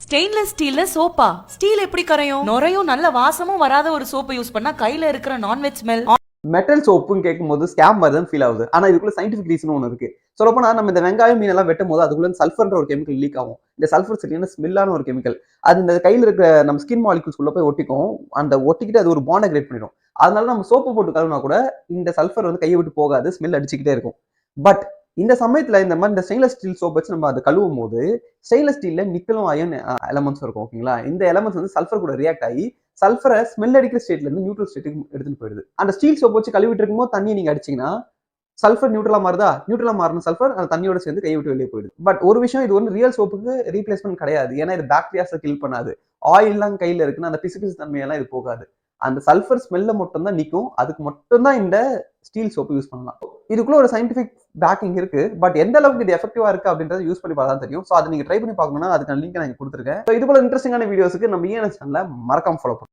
Stainless ஸ்டீல்ல சோப்பா? Steel எப்படி கரையும்? நுரையும் நல்ல வாசமும் வராத ஒரு சோப்பை யூஸ் பண்ணா கையில இருக்கிற நான்வெஜ் ஸ்மெல். மெட்டல் சோப்புன்னு கேட்கும்போது ஸ்கேம் மாதிரி தான் ஃபீல் ஆகுது. ஆனா இதுக்குள்ள சயின்டிஃபிக் ரீசன் ஒன்று இருக்கு. சொல்லப்போனா நம்ம இந்த வெங்காயம் மீன் எல்லாம் வெட்டும் போது அதுக்குள்ள சல்ஃபர்ன்ற ஒரு கெமிக்கல் லீக் ஆகும். இந்த சல்ஃபர் சரியான ஸ்மெல்லான ஒரு கெமிக்கல். அது இந்த கையில இருக்கிற நம்ம ஸ்கின் மாலிகுல்ஸ் உள்ள போய் ஒட்டிக்கும். அந்த ஒட்டிக்கிட்டு அது ஒரு பாண்டை கிரியேட் பண்ணிடும். அதனால நம்ம சோப்பு போட்டு கழுவினா கூட இந்த சல்ஃபர் வந்து கையை விட்டு போகாது, ஸ்மெல் அடிச்சுக்கிட்டே இருக்கும். பட் இந்த சமயத்துல இந்த மாதிரி இந்த ஸ்டெயின்லெஸ் ஸ்டீல் சோப் வச்சு நம்ம அதை கழுவும் போது ஸ்டெயின்லெஸ் ஸ்டீல்ல நிக்கலும் அயன் எலமெண்ட்ஸ் இருக்கும். ஓகேங்களா? இந்த எலமெண்ட்ஸ் வந்து சல்ஃபர் கூட ரியாக்ட் ஆகி சல்ஃபரை ஸ்மெல் அடிக்கிற ஸ்டேட்ல இருந்து நியூட்ரல் ஸ்டேட்டுக்கு எடுத்துட்டு போயிடுது. அந்த ஸ்டீல் சோப் வச்சு கழுவிட்டு இருக்கும்போது தண்ணியை நீங்க அடிச்சீங்கன்னா சல்ஃபர் நியூட்ரலா மாறுதா? நியூட்ரலா மாறின சல்ஃபர் அந்த தண்ணியோட சேர்ந்து கையை விட்டு வெளியே போயிடுது. பட் ஒரு விஷயம், இது வந்து ரியல் சோப்புக்கு ரீப்ளேஸ்மெண்ட் கிடையாது. ஏன்னா இது பாக்டீரியாஸை கில் பண்ணாது. ஆயில்லாம் கையில இருக்குன்னா அந்த பிசுபிசு தன்மையெல்லாம் இது போகாது. அந்த சல்ஃபர் ஸ்மெல்ல மட்டும் தான் நிற்கும். அதுக்கு மட்டும் தான் இந்த ஸ்டீல் சோப்பு யூஸ் பண்ணலாம். இதுக்குள்ள ஒரு சயின்டிபிக் பேக்கிங் இருக்கு. பட் எந்த அளவுக்கு இது எஃபெக்டிவா இருக்கு அப்படின்றத யூஸ் பண்ணி பார்த்தா தான் தெரியும். ஸோ அதை நீங்க ட்ரை பண்ணி பார்க்கணும்னா அதுக்கான லிங்க் நான் கொடுத்துருக்கேன். ஸோ இது போல இன்ட்ரெஸ்டிங்கான வீடியோஸ்க்கு நம்ம சேனலை மறக்காம ஃபாலோ பண்ணுங்க.